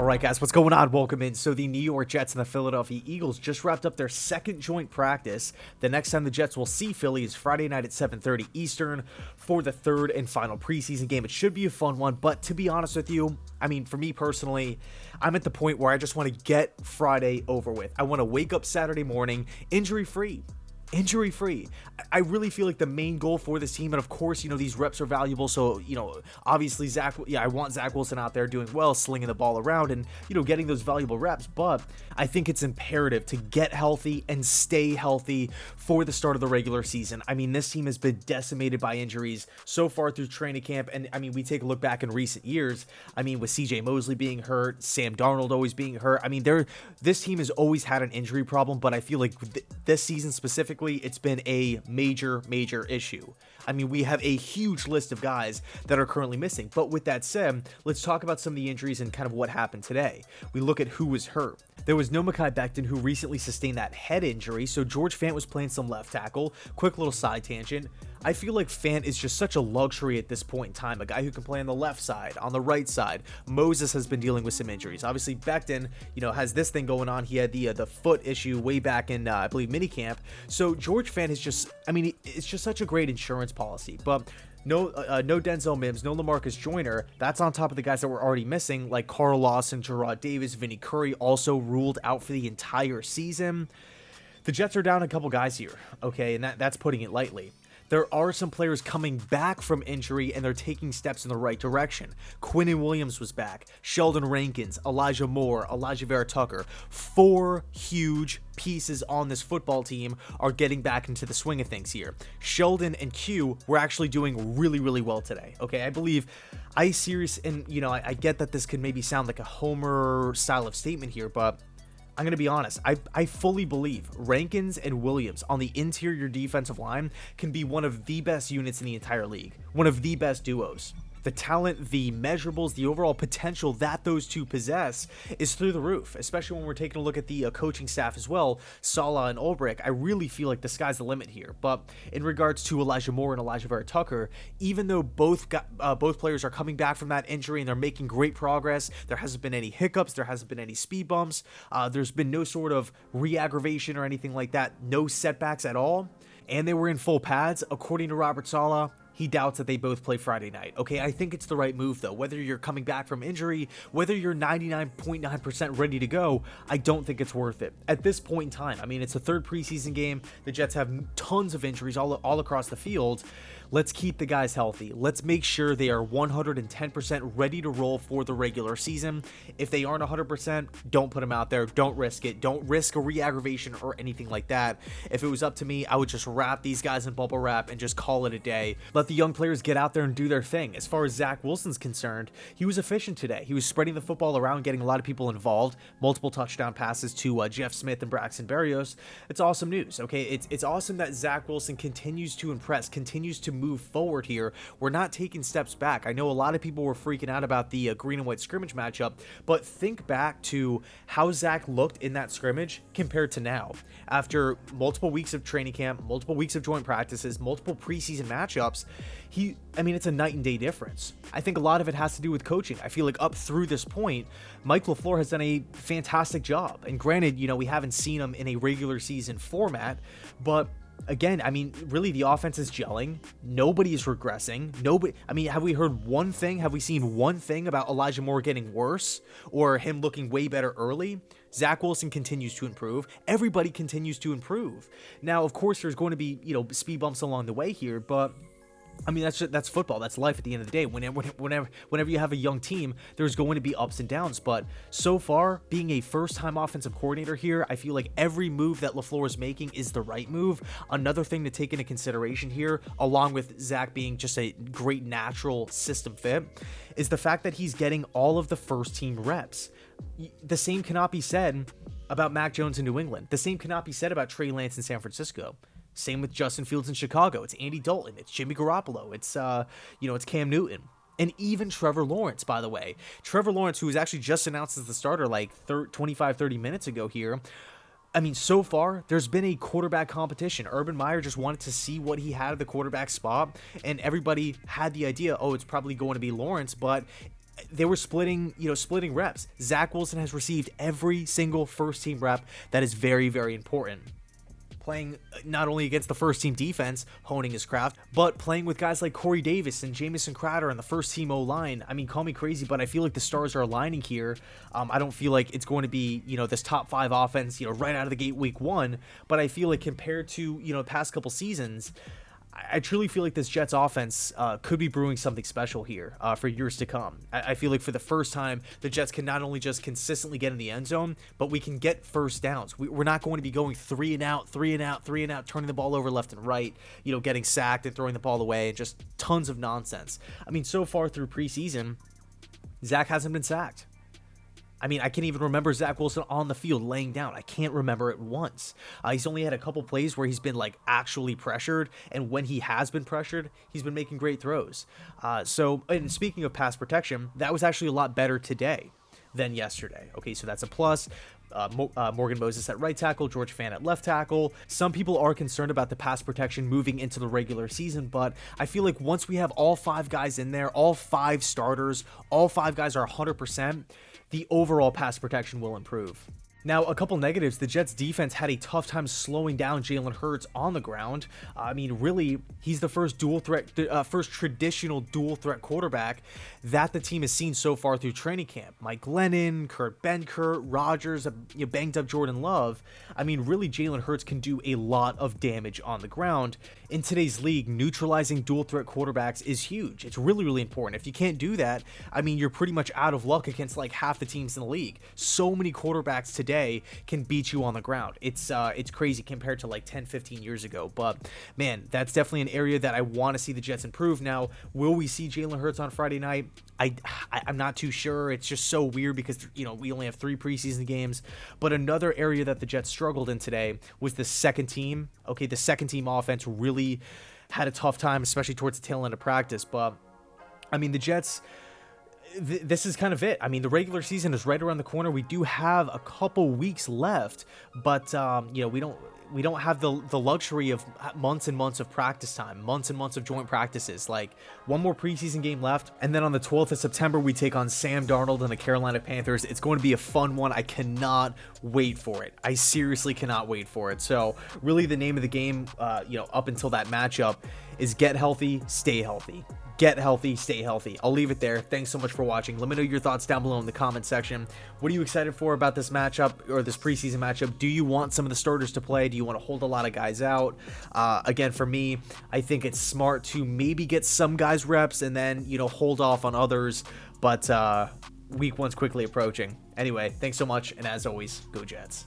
Alright guys, what's going on? Welcome in. So the New York Jets and the Philadelphia Eagles just wrapped up their second joint practice. The next time the Jets will see Philly is Friday night at 7:30 Eastern for the third and final preseason game. It should be a fun one, but to be honest with you, I mean, for me personally, I'm at the point where I just want to get Friday over with. I want to wake up Saturday morning injury-free. I really feel like the main goal for this team, and of course, these reps are valuable, so, obviously I want Zach Wilson out there doing well, slinging the ball around and, getting those valuable reps, but I think it's imperative to get healthy and stay healthy for the start of the regular season. I mean, this team has been decimated by injuries so far through training camp, and I mean, we take a look back in recent years, I mean, with CJ Mosley being hurt, Sam Darnold always being hurt, I mean, this team has always had an injury problem, but I feel like this season specifically, it's been a major issue. I mean, we have a huge list of guys that are currently missing. But with that said, let's talk about some of the injuries and kind of what happened today. We look at who was hurt. There was no Mekhi Becton, who recently sustained that head injury, so George Fant was playing some left tackle. Quick little side tangent. I feel like Fant is just such a luxury at this point in time, a guy who can play on the left side, on the right side. Moses has been dealing with some injuries. Obviously, Becton, has this thing going on. He had the foot issue way back in, I believe, minicamp. So George Fant is just, I mean, it's just such a great insurance policy, but no Denzel Mims, no LaMarcus Joyner. That's on top of the guys that were already missing, like Carl Lawson, Gerard Davis, Vinny Curry, also ruled out for the entire season. The Jets are down a couple guys here, okay, and that's putting it lightly. There are some players coming back from injury, and they're taking steps in the right direction. Quinnen Williams was back. Sheldon Rankins, Elijah Moore, Elijah Vera Tucker. 4 huge pieces on this football team are getting back into the swing of things here. Sheldon and Q were actually doing really well today. Okay, I believe I get that this could maybe sound like a Homer style of statement here, but I'm going to be honest, I fully believe Rankins and Williams on the interior defensive line can be one of the best units in the entire league, one of the best duos. The talent, the measurables, the overall potential that those two possess is through the roof, especially when we're taking a look at the coaching staff as well, Saleh and Ulbrich. I really feel like the sky's the limit here. But in regards to Elijah Moore and Elijah Vera Tucker, even though both players are coming back from that injury and they're making great progress, there hasn't been any hiccups, there hasn't been any speed bumps, there's been no sort of re-aggravation or anything like that, no setbacks at all, and they were in full pads, according to Robert Saleh. He doubts that they both play Friday night. Okay, I think it's the right move, though. Whether you're coming back from injury, whether you're 99.9% ready to go, I don't think it's worth it. At this point in time, I mean, it's the third preseason game. The Jets have tons of injuries all across the field. Let's keep the guys healthy. Let's make sure they are 110% ready to roll for the regular season. If they aren't 100%, don't put them out there. Don't risk it. Don't risk a re-aggravation or anything like that. If it was up to me, I would just wrap these guys in bubble wrap and just call it a day. Let the young players get out there and do their thing. As far as Zach Wilson's concerned, he was efficient today. He was spreading the football around, getting a lot of people involved. Multiple touchdown passes to Jeff Smith and Braxton Berrios. It's awesome news, okay? It's awesome that Zach Wilson continues to impress, continues to move forward here. We're not taking steps back. I know a lot of people were freaking out about the green and white scrimmage matchup, but think back to how Zach looked in that scrimmage compared to now. After multiple weeks of training camp, multiple weeks of joint practices, multiple preseason matchups, it's a night and day difference. I think a lot of it has to do with coaching. I feel like up through this point, Mike LaFleur has done a fantastic job. And granted, we haven't seen him in a regular season format, but again, really the offense is gelling. Nobody is regressing. Have we heard one thing? Have we seen one thing about Elijah Moore getting worse or him looking way better early? Zach Wilson continues to improve. Everybody continues to improve. Now, of course, there's going to be, speed bumps along the way here, but that's football. That's life at the end of the day. Whenever you have a young team, there's going to be ups and downs. But so far, being a first-time offensive coordinator here, I feel like every move that LaFleur is making is the right move. Another thing to take into consideration here, along with Zach being just a great natural system fit, is the fact that he's getting all of the first-team reps. The same cannot be said about Mac Jones in New England. The same cannot be said about Trey Lance in San Francisco. Same with Justin Fields in Chicago. It's Andy Dalton. It's Jimmy Garoppolo. It's Cam Newton. And even Trevor Lawrence, by the way. Trevor Lawrence, who was actually just announced as the starter like 25-30 minutes ago here. So far, there's been a quarterback competition. Urban Meyer just wanted to see what he had at the quarterback spot, and everybody had the idea, it's probably going to be Lawrence, but they were splitting reps. Zach Wilson has received every single first team rep. That is very, very important. Playing not only against the first team defense, honing his craft, but playing with guys like Corey Davis and Jamison Crowder on the first team O-line. I mean, call me crazy, but I feel like the stars are aligning here. I don't feel like it's going to be, this top 5 offense, right out of the gate week 1, but I feel like compared to, the past couple seasons, I truly feel like this Jets offense could be brewing something special here for years to come. I feel like for the first time, the Jets can not only just consistently get in the end zone, but we can get first downs. We're not going to be going 3 and out, turning the ball over left and right, getting sacked and throwing the ball away, and just tons of nonsense. I mean, so far through preseason, Zach hasn't been sacked. I mean, I can't even remember Zach Wilson on the field laying down. I can't remember it once. He's only had a couple plays where he's been actually pressured, and when he has been pressured, he's been making great throws. And speaking of pass protection, that was actually a lot better today than yesterday. Okay, so that's a plus. Morgan Moses at right tackle, George Fant at left tackle. Some people are concerned about the pass protection moving into the regular season, but I feel like once we have all 5 guys in there, all 5 starters, all 5 guys are 100%, the overall pass protection will improve. Now, a couple negatives. The Jets defense had a tough time slowing down Jalen Hurts on the ground. I mean, really, he's the first traditional dual threat quarterback that the team has seen so far through training camp. Mike Glennon, Kurt Benkert, Rodgers, banged up Jordan Love. I mean, really, Jalen Hurts can do a lot of damage on the ground. In today's league, neutralizing dual threat quarterbacks is huge. It's really, really important. If you can't do that, I mean, you're pretty much out of luck against half the teams in the league. So many quarterbacks today can beat you on the ground. It's crazy compared to 10, 15 years ago. But man, that's definitely an area that I want to see the Jets improve. Now, will we see Jalen Hurts on Friday night? I'm not too sure. It's just so weird because we only have 3 preseason games. But another area that the Jets struggled in today was the second team. Okay, the second team offense really had a tough time, especially towards the tail end of practice. But I mean, the Jets, this is kind of it. I mean, the regular season is right around the corner. We do have a couple weeks left, but we don't have the luxury of months and months of practice time, months and months of joint practices. One more preseason game left, and then on the 12th of September, we take on Sam Darnold and the Carolina Panthers. It's going to be a fun one. I cannot wait for it. I seriously cannot wait for it. So really the name of the game, up until that matchup is get healthy, stay healthy. Get healthy, stay healthy. I'll leave it there. Thanks so much for watching. Let me know your thoughts down below in the comment section. What are you excited for about this matchup or this preseason matchup? Do you want some of the starters to play? Do you want to hold a lot of guys out? Again, for me, I think it's smart to maybe get some guys reps and then, hold off on others. But week 1's quickly approaching. Anyway, thanks so much. And as always, go Jets.